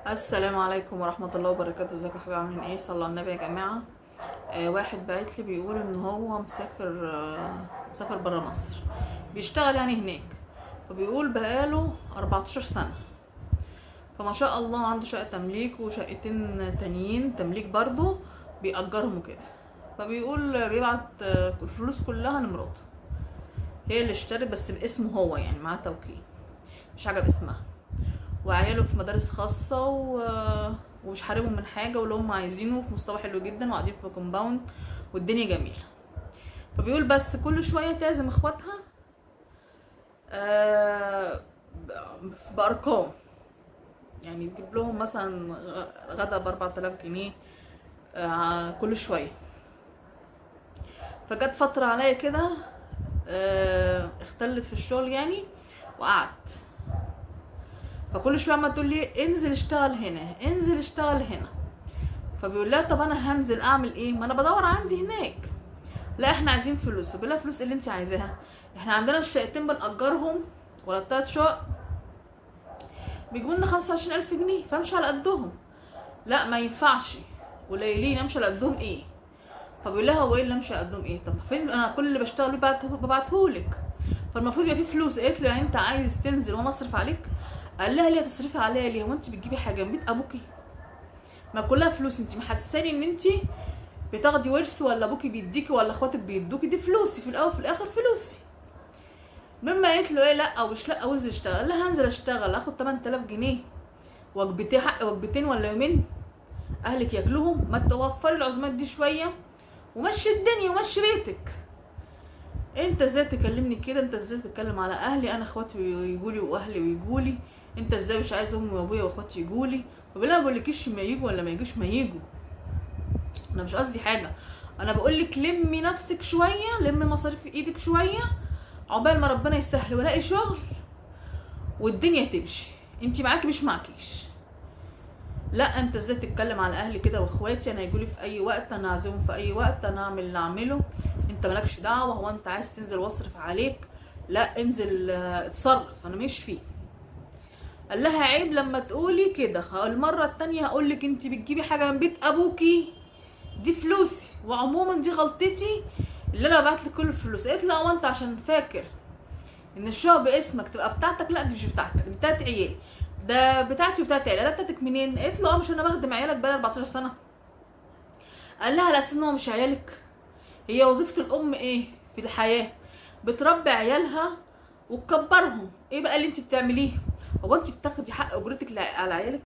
السلام عليكم ورحمة الله وبركاته. ازيكم يا حبايبي، عاملين ايه؟ صلوا على النبي يا جماعة. واحد بعت لي بيقول ان هو مسافر مسافر برا مصر، بيشتغل يعني هناك. فبيقول بقاله 14 سنة، فما شاء الله عنده شقة تمليك وشقتين تانيين تمليك برضو بيأجرهم وكده. فبيقول بيبعت الفلوس كلها لمراته، هي اللي اشترت بس باسمه هو، يعني معاه توكيل، مش حاجة باسمها. وعياله في مدارس خاصة ومش حارمهم من حاجة، واللي هم عايزينه في مستوى حلو جدا، وقاعدين في كومباوند والدنيا جميلة. فبيقول بس كل شوية تعزم اخواتها آه، بأرقام، يعني تجيب لهم مثلا غدا ب4000 جنيه كل شوية. فجت فترة عليا كده اختلت في الشغل يعني، وقعدت. فكل شويه عماله تقول لي انزل اشتغل هنا، انزل اشتغل هنا. فبيقول لها طب انا هنزل اعمل ايه؟ ما انا بدور عندي هناك. لا احنا عايزين فلوس. بيقول لها فلوس اللي انت عايزاها؟ احنا عندنا الشقتين بنأجرهم ولا التلات شقق بيجيبوا لنا 25000 جنيه، فامشي على قدهم. لا ما ينفعش، قليلين، امشي على قدهم ايه؟ فبيقول لها هو ايه اللي امشي على قدهم ايه؟ طب فين انا كل اللي بشتغل ببعتهولك، فالمفروض يبقى في فلوس. قالت له يعني انت عايز تنزل وانا اصرف عليك؟ قال لها ليه تصرفي عليا ليه؟ هو انت بتجيبي حاجه من بيت ابوكي؟ ما كلها فلوس. انت محسساني ان انت بتاخدي ورث، ولا ابوكي بيديكي ولا اخواتك بيدوكي؟ دي فلوسي في الاول وفي الاخر، فلوسي. مما قالت له ايه لا او مش لا، وانزل اشتغل. لا هنزل اشتغل اخد 8000 جنيه، وجبتين حق وجبتين ولا يومين اهلك ياكلوهم؟ ما توفري العزومات دي شويه ومشي الدنيا ومشي بيتك. انت ازاي تكلمني كده؟ انت ازاي تتكلم على اهلي؟ انا اخواتي يجولي واهلي ويجولي، انت ازاي مش عايز امي وابويا واخواتي يجولي؟ وبالله ما بقولكيش ما يجوا ولا ما يجوش، ما يجوا، انا مش قصدي حاجه. انا بقولك لمي نفسك شويه، لمي مصاريف في ايدك شويه، عقبال ما ربنا يسهل والاقي شغل والدنيا تمشي. انت معاكي مش معكيش. لا انت ازاي تتكلم على اهلي كده واخواتي؟ انا يجولي في اي وقت، انا اعزمهم في اي وقت، انا اعمل اللي اعمله، انت مالكش دعوه. هو انت عايز تنزل واصرف عليك؟ لا انزل اتصرف، انا مش فيه. قال لها عيب لما تقولي كده. المره التانية هقولك انت بتجيبي حاجه من بيت ابوكي، دي فلوسي، وعموما دي غلطتي اللي انا ببعتلك كل الفلوس. قالت لا هو انت عشان فاكر ان الشقه باسمك تبقى بتاعتك؟ لا دي مش بتاعتك، دي بتاعت عيالي. ده بتاعتي وبتاعت عيالي. لا بتاعتك منين؟ قالت له اه مش انا بخدم عيالك بقالي 14 سنه. قال لها لا ان هو مش عيالك، هي وظيفه الام ايه في الحياه؟ بتربي عيالها وتكبرهم. ايه بقى اللي انت بتعمليه؟ هو انت بتاخدي حق اجرتك على عيالك؟